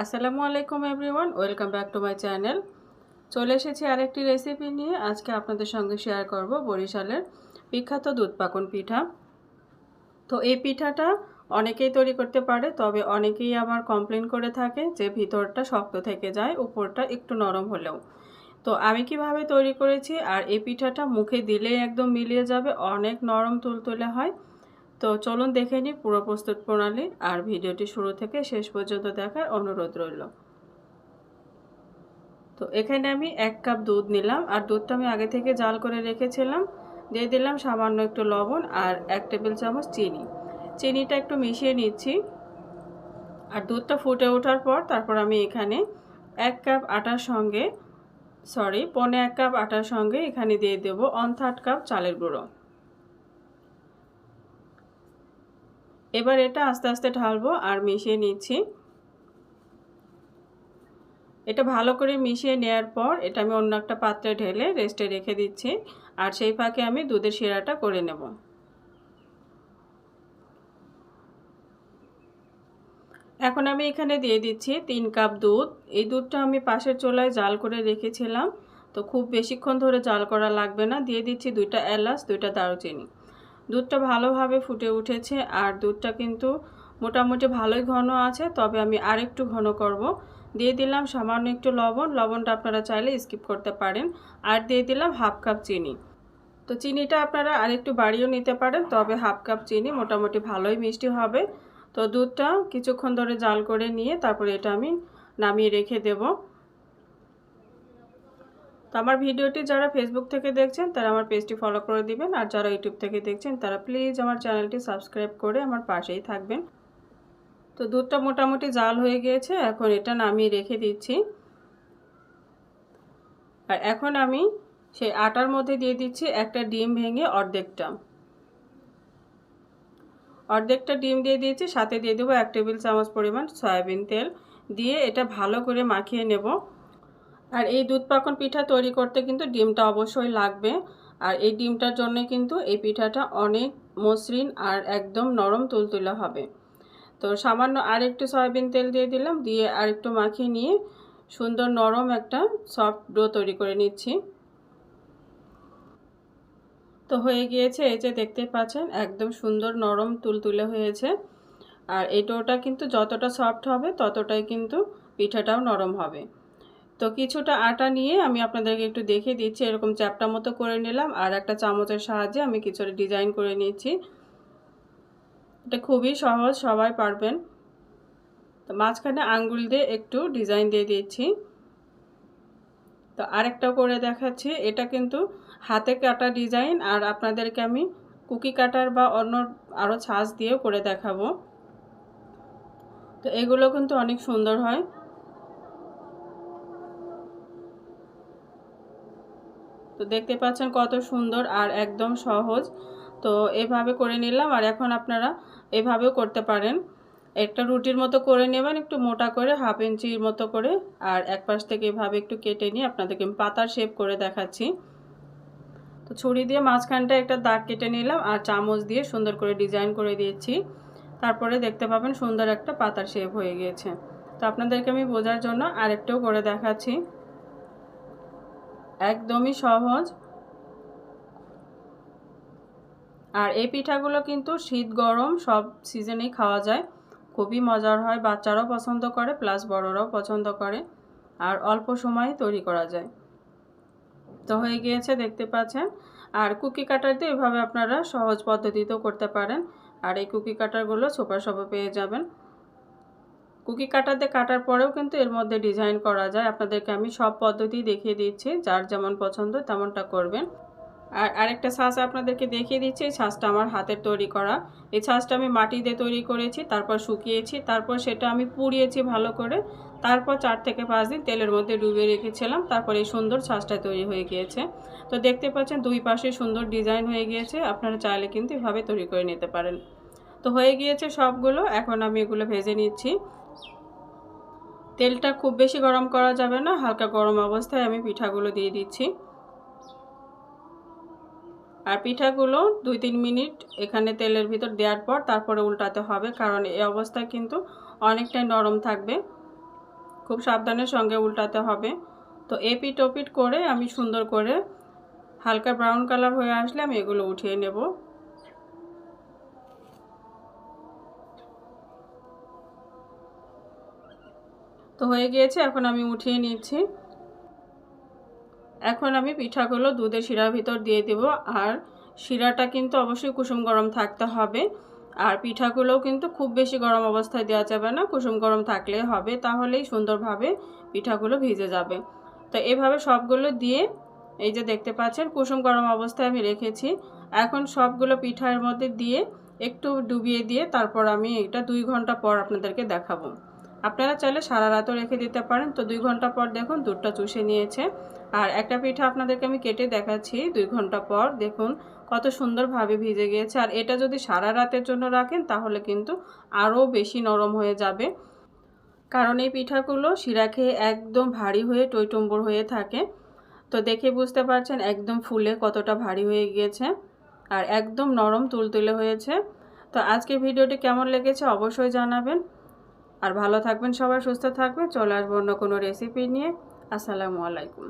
আসসালামু আলাইকুম everyone, welcome back to my channel. চলে এসেছি আরেকটি রেসিপি নিয়ে। আজকে আপনাদের সঙ্গে শেয়ার করব বরিশালের বিখ্যাত দুধ পাকন পিঠা। তো এই পিঠাটা অনেকেই তৈরি করতে পারে, তবে অনেকেই আবার কমপ্লেন করে থাকে যে ভিতরটা শক্ত থেকে যায়, উপরটা একটু নরম হলেও। তো আমি কিভাবে তৈরি করেছি, আর এই পিঠাটা মুখে দিলেই একদম মিলিয়ে যাবে, অনেক নরম তুলতুলে হয়। তো চলুন দেখে নিই পুরো প্রস্তুত প্রণালী, আর ভিডিওটি শুরু থেকে শেষ পর্যন্ত দেখার অনুরোধ রইল। তো এখানে আমি 1 কাপ দুধ নিলাম, আর দুধটা আমি আগে থেকে জাল করে রেখেছিলাম। দিয়ে দিলাম সামান্য একটু লবণ আর 1 টেবিল চামচ চিনি। চিনিটা একটু মিশিয়ে নিচ্ছি। আর দুধটা ফুটে ওঠার পর তারপর আমি এখানে 1 কাপ আটার সঙ্গে পৌনে 1 কাপ আটার সঙ্গে এখানে দিয়ে দেব 1/3 কাপ চালের গুঁড়ো। এবার এটা আস্তে আস্তে ঢালবো আর মিশিয়ে নিচ্ছি। এটা ভালো করে মিশিয়ে নেওয়ার পর এটা আমি অন্য একটা পাত্রে ঢেলে রেস্টে রেখে দিচ্ছি। আর সেই ফাঁকে আমি দুধের শিরাটা করে নেব। এখন আমি এখানে দিয়ে দিচ্ছি 3 কাপ দুধ। এই দুধটা আমি পাশের চুলায় জাল করে রেখেছিলাম, তো খুব বেশিক্ষণ ধরে জাল করা লাগবে না। দিয়ে দিচ্ছি 2টা এলাচ, 2টা দারুচিনি। দুধটা ভালোভাবে ফুটে উঠেছে, আর দুধটা কিন্তু মোটামুটি ভালোই ঘন আছে, তবে আমি আরেকটু ঘন করব। দিয়ে দিলাম সামান্য একটু লবণ, লবণটা আপনারা চাইলে স্কিপ করতে পারেন। আর দিয়ে দিলাম 1/2 কাপ চিনি। তো চিনিটা আপনারা আরেকটু বাড়িয়েও নিতে পারেন, তবে 1/2 কাপ চিনি মোটামুটি ভালোই মিষ্টি হবে। তো দুধটা কিছুক্ষণ ধরে জাল করে নিয়ে তারপরে এটা আমি নামিয়ে রেখে দেব। তো আমার ভিডিওটি যারা ফেসবুক থেকে দেখছেন তারা আমার পেজটি ফলো করে দিবেন, আর যারা ইউটিউব থেকে দেখছেন তারা প্লিজ আমার চ্যানেলটি সাবস্ক্রাইব করে আমার পাশেই থাকবেন। তো দুধটা মোটামুটি জাল হয়ে গিয়েছে, এখন এটা নামিয়ে রেখে দিচ্ছি। আর এখন আমি সেই আটার মধ্যে দিয়ে দিচ্ছি একটা ডিম ভেঙে অর্ধেকটা ডিম দিয়ে দিয়েছি। সাথে দিয়ে দেবো 1 টেবিল চামচ পরিমাণ সয়াবিন তেল। দিয়ে এটা ভালো করে মাখিয়ে নেব। আর এই দুধ পাকন পিঠা তৈরি করতে কিন্তু ডিমটা অবশ্যই লাগবে। আর এই ডিমটার জন্য কিন্তু এই পিঠাটা অনেক মসৃণ আর একদম নরম তুলতুলে হবে। তো সামান্য আর একটু সয়াবিন তেল দিয়ে দিলাম, দিয়ে আর একটু মাখিয়ে নিয়ে সুন্দর নরম একটা সফট ডো তৈরি করে নিচ্ছি। তো হয়ে গিয়েছে, এই যে দেখতে পাচ্ছেন একদম সুন্দর নরম তুলতুলে হয়েছে। আর এই ডোটা কিন্তু যতটা সফট হবে ততটাই কিন্তু পিঠাটাও নরম হবে। তো কিছুটা আটা নিয়ে আমি আপনাদেরকে একটু দেখিয়ে দিচ্ছি। এরকম চ্যাপটা মতো করে নিলাম, আর একটা চামচের সাহায্যে আমি কিছুটা ডিজাইন করে নিচ্ছি। এটা খুবই সহজ, সবাই পারবেন। তো মাঝখানে আঙ্গুল দিয়ে একটু ডিজাইন দিয়ে দিচ্ছি। তো আরেকটা করে দেখাচ্ছি। এটা কিন্তু হাতে কাটা ডিজাইন, আর আপনাদেরকে আমি কুকি কাটার বা অন্য আরও ছাঁচ দিয়েও করে দেখাবো। তো এগুলো কিন্তু অনেক সুন্দর হয়। তো দেখতে পাচ্ছেন কত সুন্দর আর একদম সহজ। তো এভাবে করে নিলাম, আর এখন আপনারা এভাবেও করতে পারেন। একটা রুটির মতো করে নেবেন, একটু মোটা করে 1/2 ইঞ্চির মতো করে। আর এক পাশ থেকে এভাবে একটু কেটে নিয়ে আপনাদেরকে পাতার শেপ করে দেখাচ্ছি। তো ছুরি দিয়ে মাঝখানটা একটা দাগ কেটে নিলাম, আর চামচ দিয়ে সুন্দর করে ডিজাইন করে দিয়েছি। তারপরে দেখতে পাবেন সুন্দর একটা পাতার শেপ হয়ে গিয়েছে। তো আপনাদেরকে আমি বোঝার জন্য আরেকটাও করে দেখাচ্ছি। একদমই সহজ। আর এই পিঠাগুলো কিন্তু শীত গরম সব সিজনেই খাওয়া যায়, খুবই মজার হয়। বাচ্চারাও পছন্দ করে, প্লাস বড়রাও পছন্দ করে, আর অল্প সময়ে তৈরি করা যায়। তো হয়ে গিয়েছে দেখতে পাচ্ছেন। আর কুকি কাটার দিয়ে এভাবে আপনারা সহজ পদ্ধতিতেও করতে পারেন। আর এই কুকি কাটারগুলো সুপার শপে পেয়ে যাবেন। কুকি কাটার দিয়ে কাটার পরেও কিন্তু এর মধ্যে ডিজাইন করা যায়। আপনাদেরকে আমি সব পদ্ধতি দেখিয়ে দিচ্ছি, যার যেমন পছন্দ তেমনটা করবেন। আর আরেকটা ছাঁচ আপনাদেরকে দেখিয়ে দিচ্ছি। এই ছাঁচটা আমার হাতের তৈরি করা। এই ছাঁচটা আমি মাটি দিয়ে তৈরি করেছি, তারপর শুকিয়েছি, তারপর সেটা আমি পুড়িয়েছি ভালো করে। তারপর 4 থেকে 5 দিন তেলের মধ্যে ডুবিয়ে রেখেছিলাম, তারপর এই সুন্দর ছাঁচটা তৈরি হয়ে গিয়েছে। তো দেখতে পাচ্ছেন দুই পাশে সুন্দর ডিজাইন হয়ে গিয়েছে। আপনারা চাইলে কিন্তু এভাবে তৈরি করে নিতে পারেন। তো হয়ে গিয়েছে সবগুলো। এখন আমি এগুলো ভেজে নিচ্ছি। তেলটা খুব বেশি গরম করা যাবে না, হালকা গরম অবস্থায় আমি পিঠাগুলো দিয়ে দিচ্ছি। আর পিঠাগুলো 2-3 মিনিট এখানে তেলের ভিতর দেওয়ার পর তারপরে উল্টাতে হবে, কারণ এই অবস্থায় কিন্তু অনেকটাই নরম থাকবে। খুব সাবধানের সঙ্গে উল্টাতে হবে। তো এপিট ওপিট করে আমি সুন্দর করে হালকা ব্রাউন কালার হয়ে আসলে আমি এগুলো উঠিয়ে নেব। তো হয়ে গিয়েছে, এখন আমি উঠিয়ে নিচ্ছি। এখন আমি পিঠাগুলো দুধের শিরার ভিতর দিয়ে দেব। আর শিরাটা কিন্তু অবশ্যই কুসুম গরম থাকতে হবে। আর পিঠাগুলোও কিন্তু খুব বেশি গরম অবস্থায় দেওয়া যাবে না, কুসুম গরম থাকলে হবে, তাহলেই সুন্দরভাবে পিঠাগুলো ভিজে যাবে। তো এভাবে সবগুলো দিয়ে এই যে দেখতে পাচ্ছেন কুসুম গরম অবস্থায় আমি রেখেছি। এখন সবগুলো পিঠার মধ্যে দিয়ে একটু ডুবিয়ে দিয়ে তারপর আমি এটা 2 ঘন্টা পর আপনাদেরকে দেখাবো। আপনারা চাইলে সারা রাতও রেখে দিতে পারেন। তো 2 ঘন্টা পর দেখুন দুধটা চুষে নিয়েছে। আর একটা পিঠা আপনাদেরকে আমি কেটে দেখাচ্ছি 2 ঘন্টা পর, দেখুন কত সুন্দরভাবে ভিজে গিয়েছে। আর এটা যদি সারা রাতের জন্য রাখেন তাহলে কিন্তু আরও বেশি নরম হয়ে যাবে, কারণ এই পিঠাগুলো শিরা খেয়ে একদম ভারী হয়ে টইটুম্বুর হয়ে থাকে। তো দেখে বুঝতে পারছেন একদম ফুলে কতটা ভারী হয়ে গিয়েছে আর একদম নরম তুলতুলে হয়েছে। তো আজকের ভিডিওটি কেমন লেগেছে অবশ্যই জানাবেন। আর ভালো থাকবেন সবাই, সুস্থ থাকবেন। চলে আসবো অন্য কোনো রেসিপি নিয়ে। আসসালামু আলাইকুম।